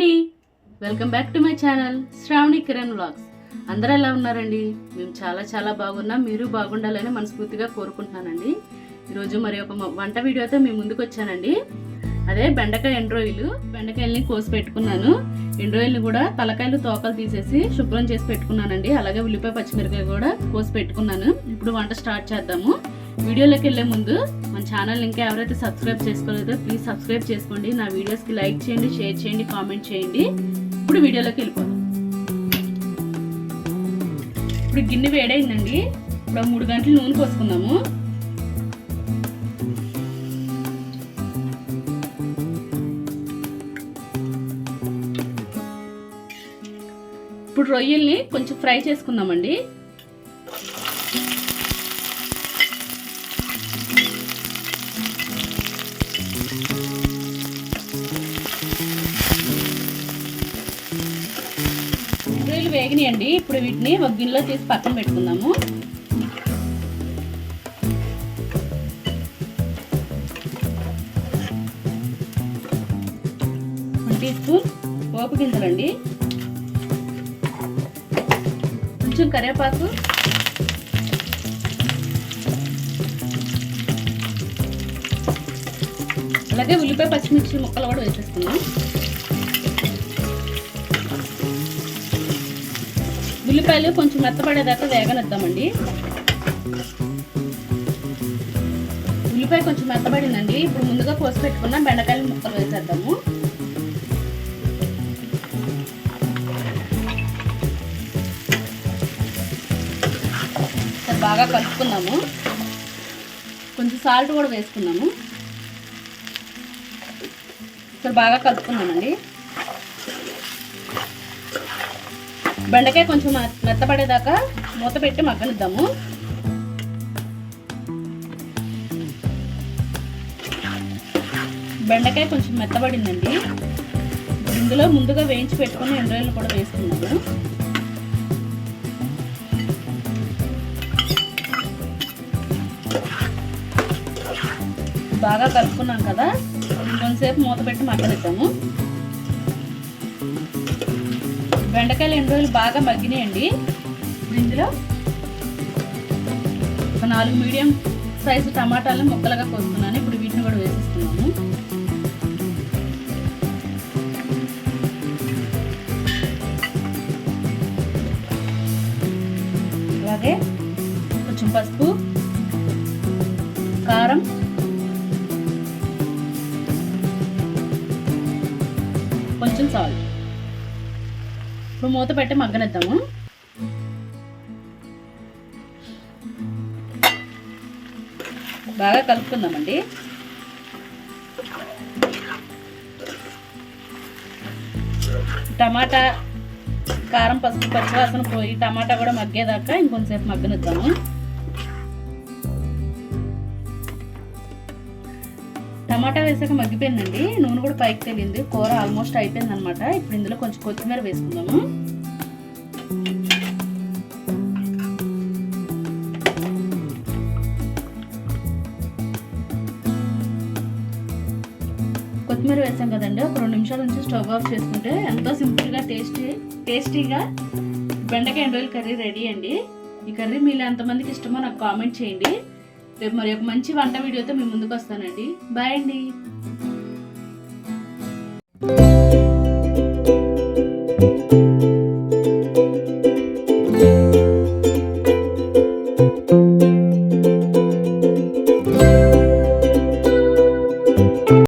అండి, welcome back to my channel Sravani Kiran vlogs. అందరూ ఎలా ఉన్నారండి? మేము చాలా బాగున్నాం. మీరు బాగుండాలని మనస్ఫూర్తిగా కోరుకుంటున్నానండి. ఈరోజు మరి ఒక వంట వీడియోతో మీ ముందుకు వచ్చానండి. అదే బెండకాయ ఎండ్రాయిలు. బెండకాయల్ని కోసి పెట్టుకున్నాను. ఎండ్రాయిల్ని కూడా తలకాయలు తోకలు తీసేసి శుభ్రం చేసి పెట్టుకున్నానండి. అలాగే ఉల్లిపాయ పచ్చిమిరకాయ కూడా కోసి పెట్టుకున్నాను. ఇప్పుడు వంట స్టార్ట్ చేద్దాము. వీడియోలోకి వెళ్ళే ముందు మన ఛానల్ ఇంకా ఎవరైతే సబ్స్క్రైబ్ చేసుకోలేదో ప్లీజ్ సబ్స్క్రైబ్ చేసుకోండి. నా వీడియోస్కి లైక్ చేయండి, షేర్ చేయండి, కామెంట్ చేయండి. ఇప్పుడు వీడియోలోకి వెళ్ళిపోదాం. ఇప్పుడు గిన్నె వేడైందండి. ఇప్పుడు 3 గంటలు నూనె పోసుకుందాము. ఇప్పుడు రొయ్యల్ని కొంచెం ఫ్రై చేసుకుందామండి. రొయ్యలు వేగినాయండి. ఇప్పుడు వీటిని ఒక గిన్నెలో తీసి పక్కన పెట్టుకుందాము. 1 టీ స్పూన్ పోపు గింజలండి, కొంచెం కరివేపాకు, అలాగే ఉల్లిపాయ పచ్చిమిర్చి ముక్కలు కూడా వేసేసుకున్నాం. ఉల్లిపాయలు కొంచెం మెత్తపడేదాకా వేగనిద్దామండి. ఉల్లిపాయ కొంచెం మెత్తపడిందండి. ఇప్పుడు ముందుగా కోసి పెట్టుకున్న బెండకాయలు ముక్కలు వేసేద్దాము. బాగా కలుపుకుందాము. కొంచెం సాల్ట్ కూడా వేసుకున్నాము. ఇక్కడ బాగా కలుపుకున్నామండి. బెండకాయ కొంచెం మెత్తపడేదాకా మూత పెట్టి మగ్గనిద్దాము. బెండకాయ కొంచెం మెత్తబడిందండి. ఇందులో ముందుగా వేయించి పెట్టుకుని ఎండ్రాయిల్ని కూడా వేసుకున్నాము. బాగా కలుపుకున్నాం కదా, కొంతసేపు మూత పెట్టి మగ్గనిద్దాము. బెండకాయలు ఎండ్రాయిలు బాగా మగ్గినాయండి. ఇందులో ఒక 4 మీడియం సైజు టమాటాలను ముక్కలుగా కోసుకున్నాను. ఇప్పుడు వీటిని కూడా వేసేస్తున్నాము. అలాగే కొంచెం పసుపు, కారం, కొంచెం సాల్ట్. ఇప్పుడు మూత పెట్టి మగ్గనిద్దాము. బాగా కలుపుకుందామండి. టమాటా, కారం, పసుపు పచ్చివాసన పోయి టమాటా కూడా మగ్గేదాకా ఇంకొంచెంసేపు మగ్గనిద్దాము. టమాటా వేసాక మగ్గిపోయిందండి. నూనె కూడా పైకి తెలియంది. కూర ఆల్మోస్ట్ అయిపోయింది అనమాట. ఇప్పుడు ఇందులో కొంచెం కొత్తిమీర వేసుకుందాము. కొత్తిమీర వేసాం కదండి. ఒక 2 నిమిషాల నుంచి స్టవ్ ఆఫ్ చేసుకుంటే ఎంతో సింపుల్గా టేస్టీగా బెండకాయ ఎండ్రాయిల్ కర్రీ రెడీ అండి. ఈ కర్రీ మీలో ఎంతమందికి ఇష్టమో నాకు కామెంట్ చేయండి. రేపు మరి ఒక మంచి వంట వీడియోతో మీ ముందుకు వస్తానండి. బాయ్ అండి.